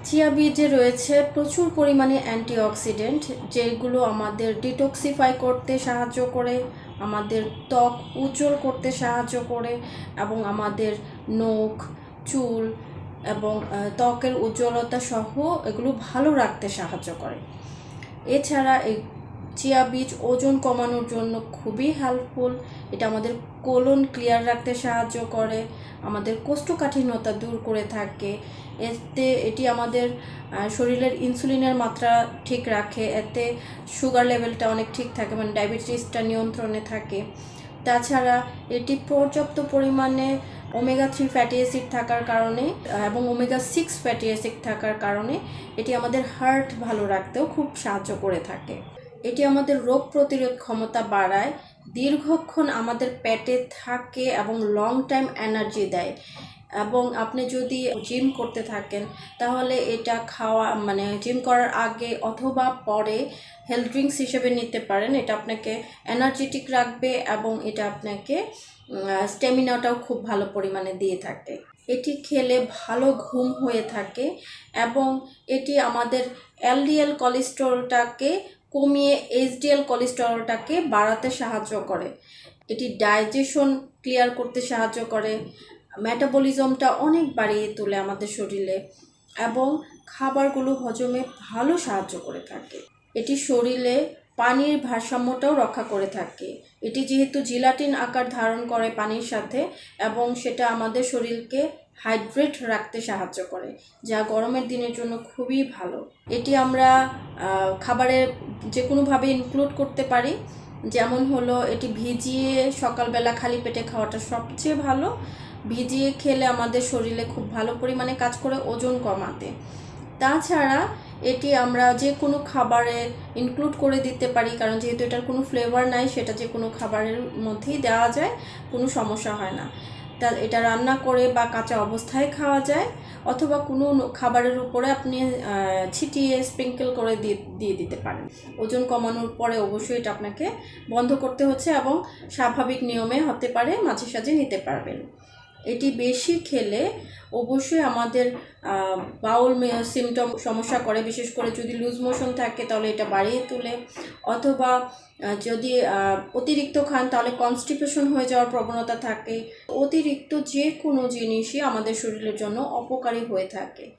Chia বীজে রয়েছে প্রচুর পরিমাণে অ্যান্টিঅক্সিডেন্ট, যেগুলো আমাদের ডিটক্সিফাই করতে সাহায্য করে, আমাদের ত্বক উজ্জ্বল করতে সাহায্য করে এবং আমাদের নখ, চুল এবং ত্বকের উজ্জ্বলতা সহ এগুলো ভালো রাখতে সাহায্য করে। এছাড়া এই চিয়া বীজ ওজন কমানোর জন্য খুবই হেল্পফুল। এটা আমাদের কোলন ক্লিয়ার রাখতে সাহায্য করে, আমাদের কোষ্ঠকাঠিন্যতা দূর করে থাকে। এটি আমাদের শরীরের ইনসুলিনের মাত্রা ঠিক রাখে, এতে সুগার লেভেলটা অনেক ঠিক থাকে, মানে ডায়াবেটিসটা নিয়ন্ত্রণে থাকে। তাছাড়া এটি পর্যাপ্ত পরিমাণে ওমেগা 3 ফ্যাটি অ্যাসিড থাকার কারণে এবং ওমেগা 6 ফ্যাটি অ্যাসিড থাকার কারণে এটি আমাদের হার্ট ভালো রাখতেও খুব সাহায্য করে থাকে। এটি আমাদের রোগ প্রতিরোধ ক্ষমতা বাড়ায়, দীর্ঘক্ষণ আমাদের পেটে থাকে এবং লং টাইম এনার্জি দেয়। এবং আপনি যদি জিম করতে থাকেন তাহলে এটা খাওয়া মানে জিম করার আগে অথবা পরে হেলথ ড্রিঙ্কস হিসেবে নিতে পারেন। এটা আপনাকে এনার্জেটিক রাখবে এবং এটা আপনাকে স্ট্যামিনাটাও খুব ভালো পরিমাণে দিয়ে থাকে। এটি খেলে ভালো ঘুম হয়ে থাকে এবং এটি আমাদের এলডিএল কোলেস্টেরলটাকে কমিয়ে এইচডিএল কোলেস্টেরলটাকে বাড়াতে সাহায্য করে। এটি ডাইজেশন ক্লিয়ার করতে সাহায্য করে, মেটাবলিজমটা অনেক বাড়িয়ে তোলে আমাদের শরীরে এবং খাবারগুলো হজমে ভালো সাহায্য করে থাকে। এটি শরীরে পানির ভারসাম্যটাও রক্ষা করে থাকে। এটি যেহেতু জিলাটিন আকার ধারণ করে পানির সাথে এবং সেটা আমাদের শরীরকে হাইড্রেট রাখতে সাহায্য করে, যা গরমের দিনের জন্য খুবই ভালো। এটি আমরা খাবারে যে কোনোভাবে ইনক্লুড করতে পারি, যেমন হলো এটি ভিজিয়ে সকালবেলা খালি পেটে খাওয়াটা সবচেয়ে ভালো। ভিজিয়ে খেলে আমাদের শরীরে খুব ভালো পরিমাণে কাজ করে ওজন কমাতে। তাছাড়া এটি আমরা যে কোনো খাবারে ইনক্লুড করে দিতে পারি, কারণ যেহেতু এটার কোনো ফ্লেভার নাই, সেটা যে কোনো খাবারের মধ্যেই দেওয়া যায়, কোনো সমস্যা হয় না। তা এটা রান্না করে বা কাঁচা অবস্থায় খাওয়া যায়, অথবা কোনো খাবারের উপরে আপনি ছিটিয়ে স্প্রিঙ্কেল করে দিয়ে দিতে পারেন। ওজন কমানোর পরে অবশ্যই এটা আপনাকে বন্ধ করতে হচ্ছে এবং স্বাভাবিক নিয়মে হতে পারে মাঝে সাঝে নিতে পারবেন। এটি বেশি খেলে অবশ্যই আমাদের বাউল সিমটম সমস্যা করে, বিশেষ করে যদি লুজ মোশন থাকে তাহলে এটা বাড়িয়ে তোলে, অথবা যদি অতিরিক্ত খান তাহলে কনস্টিপেশন হয়ে যাওয়ার প্রবণতা থাকে। অতিরিক্ত যে কোনো জিনিসই আমাদের শরীরের জন্য অপকারী হয়ে থাকে।